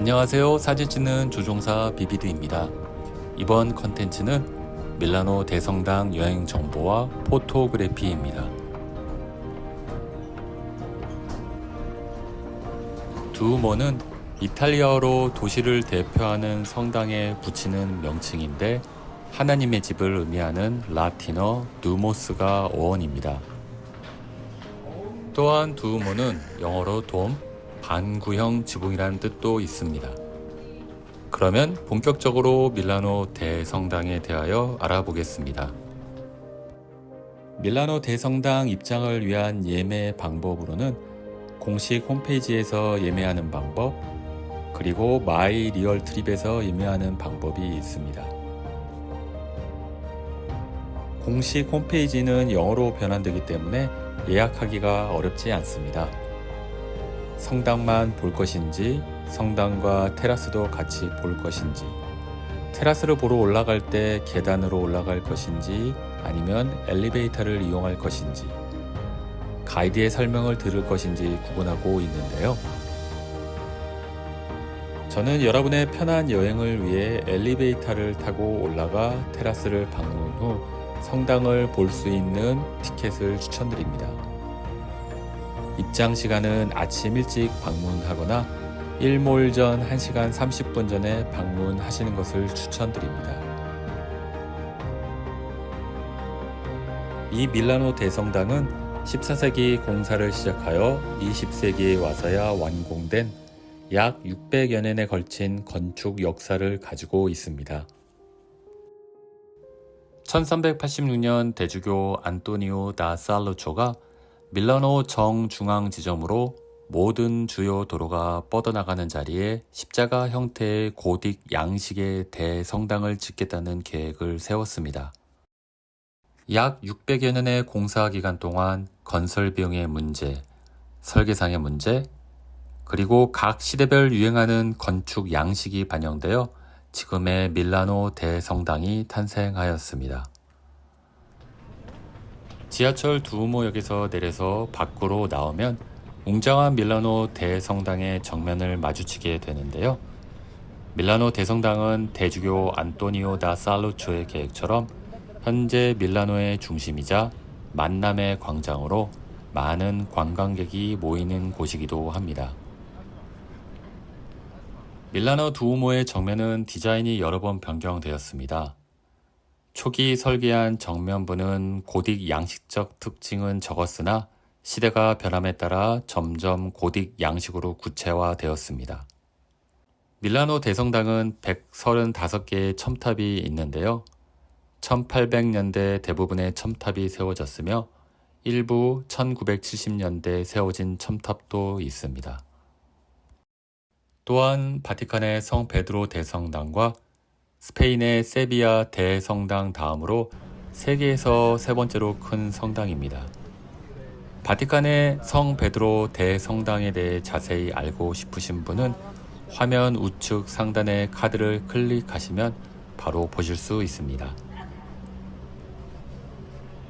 안녕하세요. 사진 찍는 조종사 비비드입니다. 이번 컨텐츠는 밀라노 대성당 여행 정보와 포토그래피입니다. 두오모는 이탈리아어로 도시를 대표하는 성당에 붙이는 명칭인데 하나님의 집을 의미하는 라틴어 누모스가 어원입니다. 또한 두오모는 영어로 돔, 반구형 지붕이란 뜻도 있습니다. 그러면 본격적으로 밀라노 대성당에 대하여 알아보겠습니다. 밀라노 대성당 입장을 위한 예매 방법으로는 공식 홈페이지에서 예매하는 방법, 그리고 마이 리얼 트립에서 예매하는 방법이 있습니다. 공식 홈페이지는 영어로 변환되기 때문에 예약하기가 어렵지 않습니다. 성당만 볼 것인지, 성당과 테라스도 같이 볼 것인지, 테라스를 보러 올라갈 때 계단으로 올라갈 것인지, 아니면 엘리베이터를 이용할 것인지, 가이드의 설명을 들을 것인지 구분하고 있는데요. 저는 여러분의 편한 여행을 위해 엘리베이터를 타고 올라가 테라스를 방문 후 성당을 볼 수 있는 티켓을 추천드립니다. 입장 시간은 아침 일찍 방문하거나 일몰 전 1시간 30분 전에 방문하시는 것을 추천드립니다. 이 밀라노 대성당은 14세기 공사를 시작하여 20세기에 와서야 완공된 약 600여 년에 걸친 건축 역사를 가지고 있습니다. 1386년 대주교 안토니오 다 살루초가 밀라노 정중앙 지점으로 모든 주요 도로가 뻗어나가는 자리에 십자가 형태의 고딕 양식의 대성당을 짓겠다는 계획을 세웠습니다. 약 600여 년의 공사 기간 동안 건설 비용의 문제, 설계상의 문제, 그리고 각 시대별 유행하는 건축 양식이 반영되어 지금의 밀라노 대성당이 탄생하였습니다. 지하철 두오모역에서 내려서 밖으로 나오면 웅장한 밀라노 대성당의 정면을 마주치게 되는데요. 밀라노 대성당은 대주교 안토니오 다 살루초의 계획처럼 현재 밀라노의 중심이자 만남의 광장으로 많은 관광객이 모이는 곳이기도 합니다. 밀라노 두오모의 정면은 디자인이 여러 번 변경되었습니다. 초기 설계한 정면부는 고딕 양식적 특징은 적었으나 시대가 변함에 따라 점점 고딕 양식으로 구체화되었습니다. 밀라노 대성당은 135개의 첨탑이 있는데요. 1800년대 대부분의 첨탑이 세워졌으며 일부 1970년대 세워진 첨탑도 있습니다. 또한 바티칸의 성 베드로 대성당과 스페인의 세비야 대성당 다음으로 세계에서 세 번째로 큰 성당입니다. 바티칸의 성 베드로 대성당에 대해 자세히 알고 싶으신 분은 화면 우측 상단의 카드를 클릭하시면 바로 보실 수 있습니다.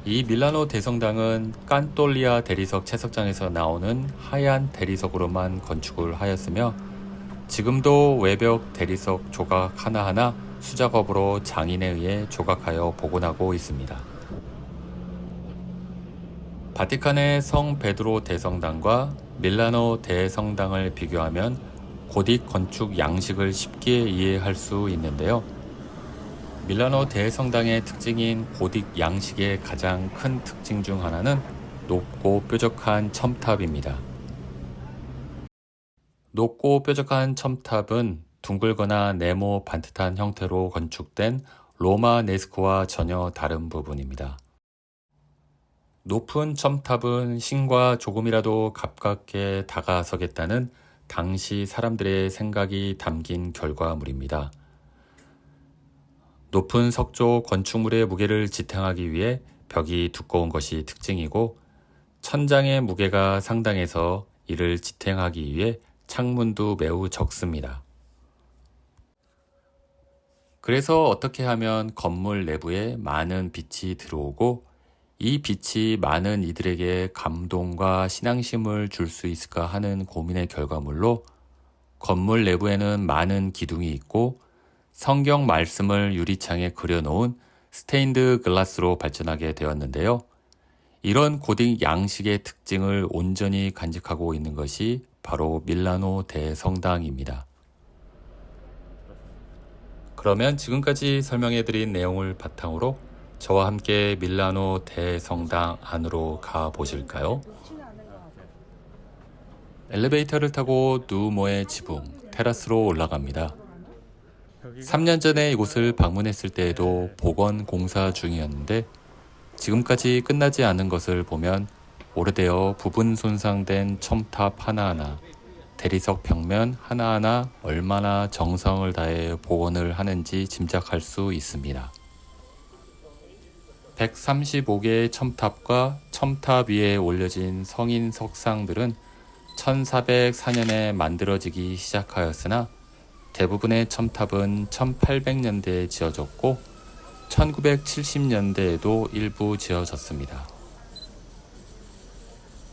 이 밀라노 대성당은 깐톨리아 대리석 채석장에서 나오는 하얀 대리석으로만 건축을 하였으며 지금도 외벽 대리석 조각 하나하나 수작업으로 장인에 의해 조각하여 복원하고 있습니다. 바티칸의 성 베드로 대성당과 밀라노 대성당을 비교하면 고딕 건축 양식을 쉽게 이해할 수 있는데요. 밀라노 대성당의 특징인 고딕 양식의 가장 큰 특징 중 하나는 높고 뾰족한 첨탑입니다. 높고 뾰족한 첨탑은 둥글거나 네모 반듯한 형태로 건축된 로마네스크와 전혀 다른 부분입니다. 높은 첨탑은 신과 조금이라도 가깝게 다가서겠다는 당시 사람들의 생각이 담긴 결과물입니다. 높은 석조 건축물의 무게를 지탱하기 위해 벽이 두꺼운 것이 특징이고 천장의 무게가 상당해서 이를 지탱하기 위해 창문도 매우 적습니다. 그래서 어떻게 하면 건물 내부에 많은 빛이 들어오고 이 빛이 많은 이들에게 감동과 신앙심을 줄 수 있을까 하는 고민의 결과물로 건물 내부에는 많은 기둥이 있고 성경 말씀을 유리창에 그려놓은 스테인드 글라스로 발전하게 되었는데요. 이런 고딕 양식의 특징을 온전히 간직하고 있는 것이 바로 밀라노 대성당입니다. 그러면 지금까지 설명해드린 내용을 바탕으로 저와 함께 밀라노 대성당 안으로 가 보실까요? 엘리베이터를 타고 누모의 지붕, 테라스로 올라갑니다. 3년 전에 이곳을 방문했을 때에도 복원 공사 중이었는데 지금까지 끝나지 않은 것을 보면 오래되어 부분 손상된 첨탑 하나하나, 대리석 벽면 하나하나 얼마나 정성을 다해 복원을 하는지 짐작할 수 있습니다. 135개의 첨탑과 첨탑 위에 올려진 성인 석상들은 1404년에 만들어지기 시작하였으나 대부분의 첨탑은 1800년대에 지어졌고 1970년대에도 일부 지어졌습니다.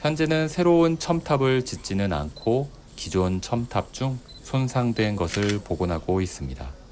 현재는 새로운 첨탑을 짓지는 않고 기존 첨탑 중 손상된 것을 복원하고 있습니다.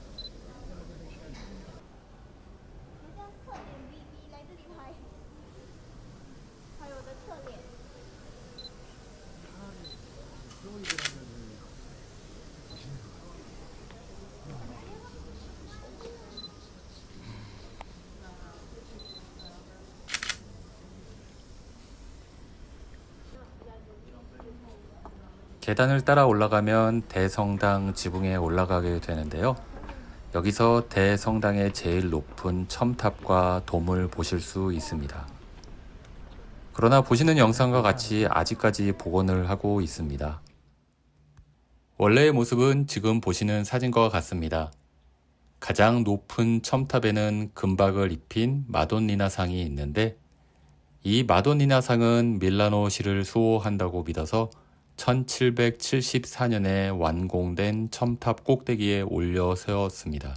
계단을 따라 올라가면 대성당 지붕에 올라가게 되는데요. 여기서 대성당의 제일 높은 첨탑과 돔을 보실 수 있습니다. 그러나 보시는 영상과 같이 아직까지 복원을 하고 있습니다. 원래의 모습은 지금 보시는 사진과 같습니다. 가장 높은 첨탑에는 금박을 입힌 마돈니나상이 있는데 이 마돈니나상은 밀라노시를 수호한다고 믿어서 1774년에 완공된 첨탑 꼭대기에 올려 세웠습니다.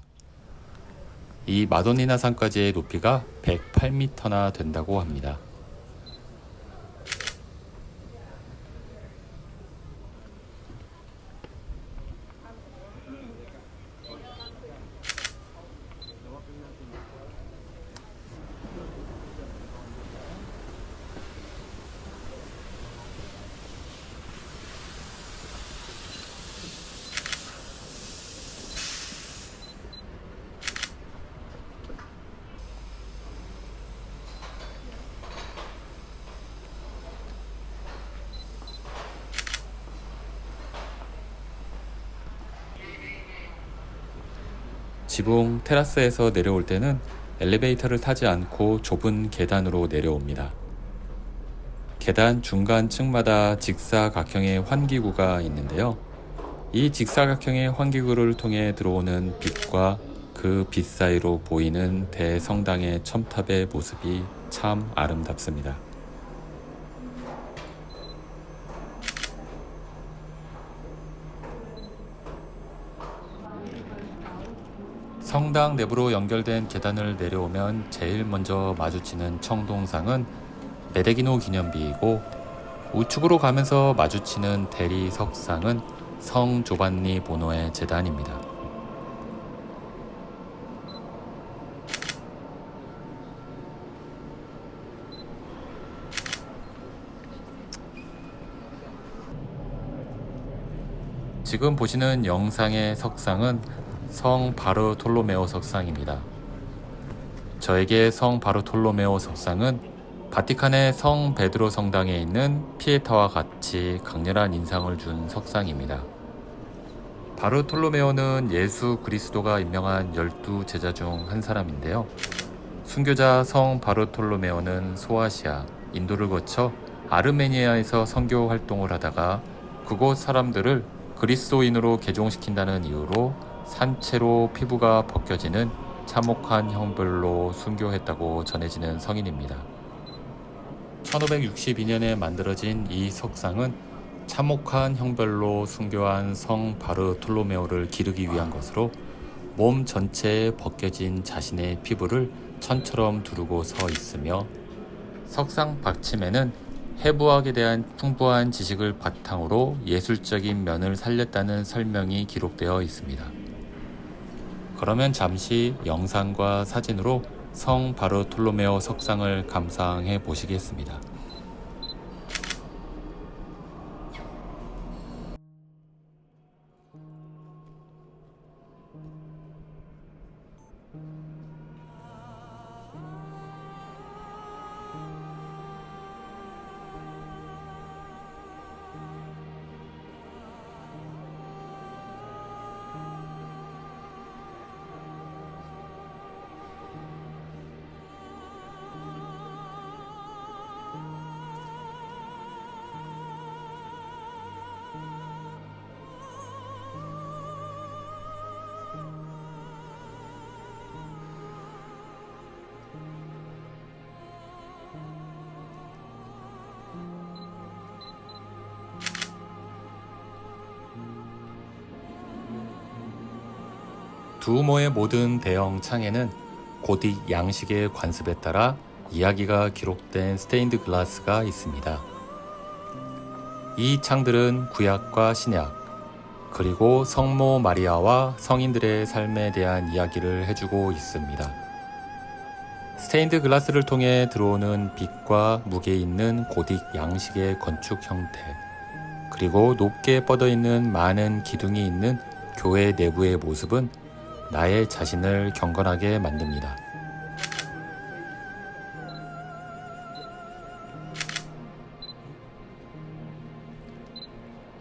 이 마돈니나상까지의 높이가 108m나 된다고 합니다. 지붕 테라스에서 내려올 때는 엘리베이터를 타지 않고 좁은 계단으로 내려옵니다. 계단 중간 층마다 직사각형의 환기구가 있는데요. 이 직사각형의 환기구를 통해 들어오는 빛과 그 빛 사이로 보이는 대성당의 첨탑의 모습이 참 아름답습니다. 성당 내부로 연결된 계단을 내려오면 제일 먼저 마주치는 청동상은 메데기노 기념비이고 우측으로 가면서 마주치는 대리석상은 성 조반니 보노의 제단입니다. 지금 보시는 영상의 석상은 성 바르톨로메오 석상입니다. 저에게 성 바르톨로메오 석상은 바티칸의 성 베드로 성당에 있는 피에타와 같이 강렬한 인상을 준 석상입니다. 바르톨로메오는 예수 그리스도가 임명한 12제자 중 한 사람인데요. 순교자 성 바르톨로메오는 소아시아, 인도를 거쳐 아르메니아에서 선교 활동을 하다가 그곳 사람들을 그리스도인으로 개종시킨다는 이유로 산채로 피부가 벗겨지는 참혹한 형벌로 순교했다고 전해지는 성인입니다. 1562년에 만들어진 이 석상은 참혹한 형벌로 순교한 성 바르톨로메오를 기르기 위한 것으로 몸 전체에 벗겨진 자신의 피부를 천처럼 두르고 서 있으며 석상 받침에는 해부학에 대한 풍부한 지식을 바탕으로 예술적인 면을 살렸다는 설명이 기록되어 있습니다. 그러면 잠시 영상과 사진으로 성 바르톨로메오 석상을 감상해 보시겠습니다. 두오모의 모든 대형 창에는 고딕 양식의 관습에 따라 이야기가 기록된 스테인드 글라스가 있습니다. 이 창들은 구약과 신약, 그리고 성모 마리아와 성인들의 삶에 대한 이야기를 해주고 있습니다. 스테인드 글라스를 통해 들어오는 빛과 무게 있는 고딕 양식의 건축 형태, 그리고 높게 뻗어 있는 많은 기둥이 있는 교회 내부의 모습은 나의 자신을 경건하게 만듭니다.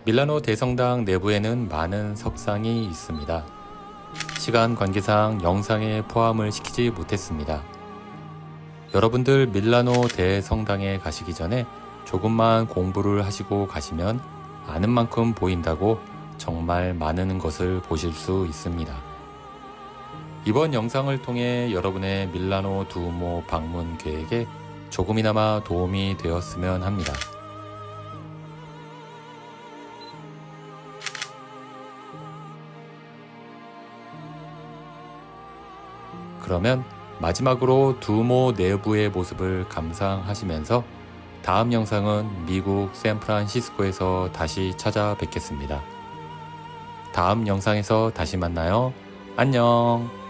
밀라노 대성당 내부에는 많은 석상이 있습니다. 시간 관계상 영상에 포함을 시키지 못했습니다. 여러분들 밀라노 대성당에 가시기 전에 조금만 공부를 하시고 가시면 아는 만큼 보인다고 정말 많은 것을 보실 수 있습니다. 이번 영상을 통해 여러분의 밀라노 두오모 방문 계획에 조금이나마 도움이 되었으면 합니다. 그러면 마지막으로 두오모 내부의 모습을 감상하시면서 다음 영상은 미국 샌프란시스코에서 다시 찾아뵙겠습니다. 다음 영상에서 다시 만나요. 안녕.